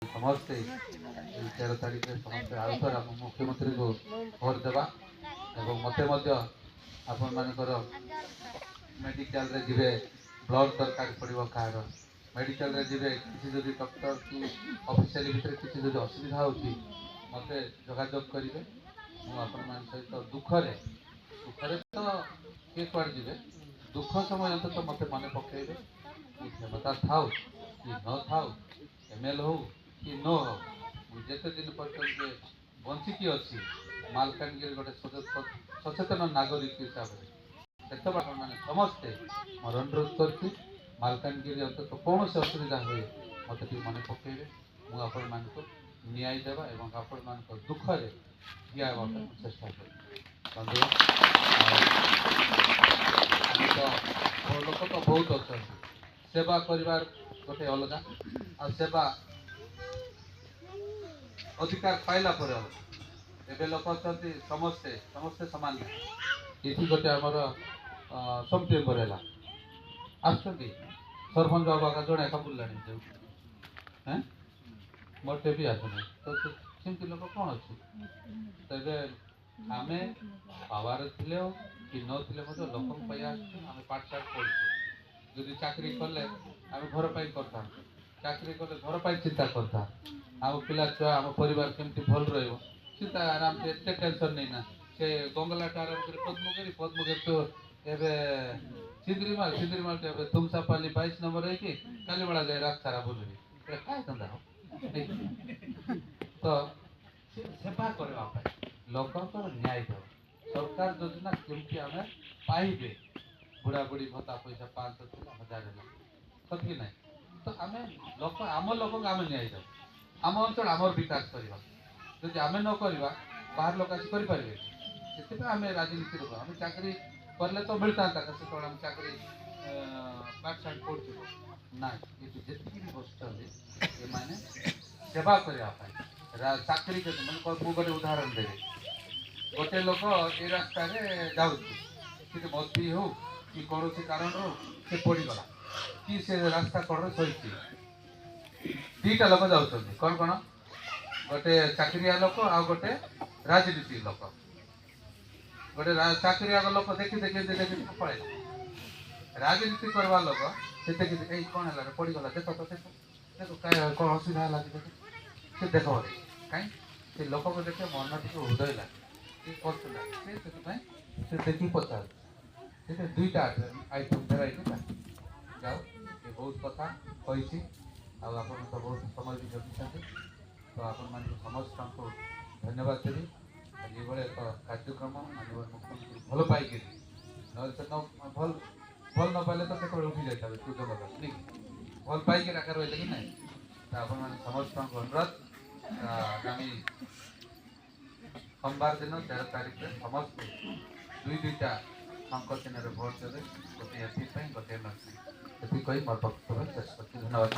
ସମସ୍ତେ 13 ତାରିଖରେ ସମସ୍ତେ ଆଉଥରେ ଆମ ମୁଖ୍ୟମନ୍ତ୍ରୀଙ୍କୁ ଭୋଟ ଦେବା ଏବଂ ମୋତେ ମଧ୍ୟ ଆପଣମାନଙ୍କର ମେଡ଼ିକାଲରେ ଯିବେ ବ୍ଲଡ଼ ଦରକାର ପଡ଼ିବ କାହାର ମେଡ଼ିକାଲରେ ଯିବେ କିଛି ଯଦି ଡକ୍ଟର କି ଅଫିସିଆଲି ଭିତରେ କିଛି ଯଦି ଅସୁବିଧା ହେଉଛି ମୋତେ ଯୋଗାଯୋଗ କରିବେ ମୁଁ ଆପଣମାନଙ୍କ ସହିତ ଦୁଃଖରେ ତ କିଏ କୁଆଡ଼େ ଯିବେ ଦୁଃଖ ସମୟ ଅନ୍ତତଃ ମୋତେ ମନେ ପକାଇବେ କି କ୍ଷମତା ଥାଉ କି ନଥାଉ ML ହଉ କି ନ ହଉ ମୁଁ ଯେତେ ଦିନ ପର୍ଯ୍ୟନ୍ତ ବଞ୍ଚିକି ଅଛି ମାଲକାନଗିରି ଗୋଟେ ସଚେତନ ନାଗରିକ ହିସାବରେ ସେତେବେଳେ ଆପଣମାନେ ସମସ୍ତେ ମୋର ଅନୁରୋଧ କରୁଛି ମାଲକାନଗିରି ଅନ୍ତତଃ କୌଣସି ଅସୁବିଧା ହୁଏ ମୋତେ ଟିକେ ମନେ ପକାଇବେ ମୁଁ ଆପଣମାନଙ୍କୁ ନ୍ୟାୟ ଦେବା ଏବଂ ଆପଣମାନଙ୍କ ଦୁଃଖରେ ଠିଆ ହେବା ପାଇଁ ମୁଁ ଚେଷ୍ଟା କରିବି ବନ୍ଧୁଗଣ ଲୋକ ତ ବହୁତ ଅଛନ୍ତି ସେବା କରିବାର ଗୋଟେ ଅଲଗା ଆଉ ସେବା ଅଧିକାର ପାଇଲା ପରେ ଅଲଗା ଏବେ ଲୋକ ଅଛନ୍ତି ସମସ୍ତେ ସମାନ ଏଠି ଗୋଟେ ଆମର ସପ୍ଟେମ୍ବର ହେଲା ଆସୁଛନ୍ତି ସରପଞ୍ଚ ବାବା ଜଣେ ଏକା ବୁଲିଲାଣି ଯେଉଁ ମୋଟେ ବି ଆସୁନାହିଁ ତ ସେମିତି ଲୋକ କ'ଣ ଅଛି ତେବେ ଆମେ ପାୱାର ଥିଲେ କି ନଥିଲେ ମଧ୍ୟ ଲୋକଙ୍କ ପାଇଁ ଆସୁଛୁ ଆମେ ପାଠଶାଠ ପଢ଼ୁଛୁ ଯଦି ଚାକିରି କଲେ ଆମେ ଘର ପାଇଁ କରିଥାନ୍ତୁ ଚାକିରି କଲେ ଘର ପାଇଁ ଚିନ୍ତା କରିଥାନ୍ତୁ ଆମ ପିଲା ଛୁଆ ଆମ ପରିବାର କେମିତି ଭଲ ରହିବ ଚିନ୍ତା ଆରାମସେ ଏତେ ଟେନସନ୍ ନେଇନା ସେ ଗଙ୍ଗଲାଠୁ ଆରମ୍ଭ କରି ପଦ୍ମଗିରି ତ ଏବେ ସିନ୍ଦ୍ରିମାଲ ତ ଏବେ ତୁମସାପାଲି 22 ନମ୍ବର ହେଇକି କାଲିବେଳା ଯାଏ ରାତ ସାରା ବୁଲିବି କାହିଁ ଧନ୍ଦା ହବ ତ ସେବା କରିବା ପାଇଁ ଲୋକଙ୍କର ନ୍ୟାୟ ଦେବ ସରକାର ଯୋଜନା କେମିତି ଆମେ ପାଇବେ ବୁଢ଼ାବୁଢ଼ୀ ଭତ୍ତା ପଇସା 500 ଥିଲା 1000 ହେଲା ସଠିକ ନାହିଁ ତ ଆମେ ଆମ ଲୋକଙ୍କୁ ଆମେ ନ୍ୟାୟ ଦେବୁ ଆମ ଅଞ୍ଚଳ ଆମର ବିକାଶ କରିବା ଯଦି ଆମେ ନ କରିବା ବାହାର ଲୋକ ଆସି କରିପାରିବେ ସେଥିପାଇଁ ଆମେ ରାଜନୀତିରେ ଆମେ ଚାକିରି କଲେ ତ ମିଳିଥାନ୍ତା ସେତେବେଳେ ଆମେ ଚାକିରି ପାଠଶାଠ ପଢ଼ୁଥିବୁ ନାଇଁ କିନ୍ତୁ ଯେତିକି ବି ବସୁଛନ୍ତି ଏମାନେ ସେବା କରିବା ପାଇଁ ଚାକିରି ମାନେ ମୁଁ ଗୋଟେ ଉଦାହରଣ ଦେବି ଗୋଟେ ଲୋକ ଏ ରାସ୍ତାରେ ଯାଉଛି ସେଠି ମଦ ହଉ କି କୌଣସି କାରଣରୁ ସେ ପଡ଼ିଗଲା କି ସେ ରାସ୍ତା କଡ଼ରେ ଶୋଇଛି ଦୁଇଟା ଲୋକ ଯାଉଛନ୍ତି କ'ଣ ଗୋଟେ ଚାକିରିଆ ଲୋକ ଆଉ ଗୋଟେ ରାଜନୀତି ଲୋକ ଗୋଟେ ଚାକିରିଆ ଲୋକ ଦେଖି ପଳେଇଲା ରାଜନୀତି କରିବା ଲୋକ ସେ ଦେଖି ଏଇ କ'ଣ ହେଲା ପଡ଼ିଗଲା ଦେଖ କ'ଣ ଅସୁବିଧା ହେଲା ସେ ଦେଖ କାହିଁ ସେ ଲୋକକୁ ଦେଖେ ମନ ଟିକେ ହୃଦୟ ଲାଗେ ସେ କଷ୍ଟ ଲାଗେ ସେଥିପାଇଁ ସେ ଦେଖିକି ପଚାରୁଛି ସେଠି ଦୁଇଟା ଆଇଟମ୍ ଭେରାଇଟି ଯାଉ ଏ ବହୁତ କଥା କହିଛି ଆଉ ଆପଣ ତ ବହୁତ ସମୟ ବି ଜଗିଛନ୍ତି ତ ଆପଣମାନଙ୍କୁ ସମସ୍ତଙ୍କୁ ଧନ୍ୟବାଦ ଦେବି ଏଇଭଳି ଏକ କାର୍ଯ୍ୟକ୍ରମ ମାନ୍ୟବର ମୁଖ୍ୟମନ୍ତ୍ରୀ ଭଲ ପାଇକିରି ନହେଲେ ତ ଭଲ ନ ପାଇଲେ ତ ସେତେବେଳେ ଉଠି ଯାଇଥାବେ ସୁଯୋଗ ନାଇଁ ଭଲ ପାଇକିରି ଆକାର ରହିଲେ କି ନାହିଁ ତ ଆପଣମାନେ ସମସ୍ତଙ୍କୁ ଅନୁରୋଧ ଆଗାମୀ सोमवार दिन 13 तारीख में समस्त दुईटा संकल्पन भोट देवे गोटे एमपी गोटे एमएलसी ये कही मोर वक्तव्य शेष करती धन्यवाद।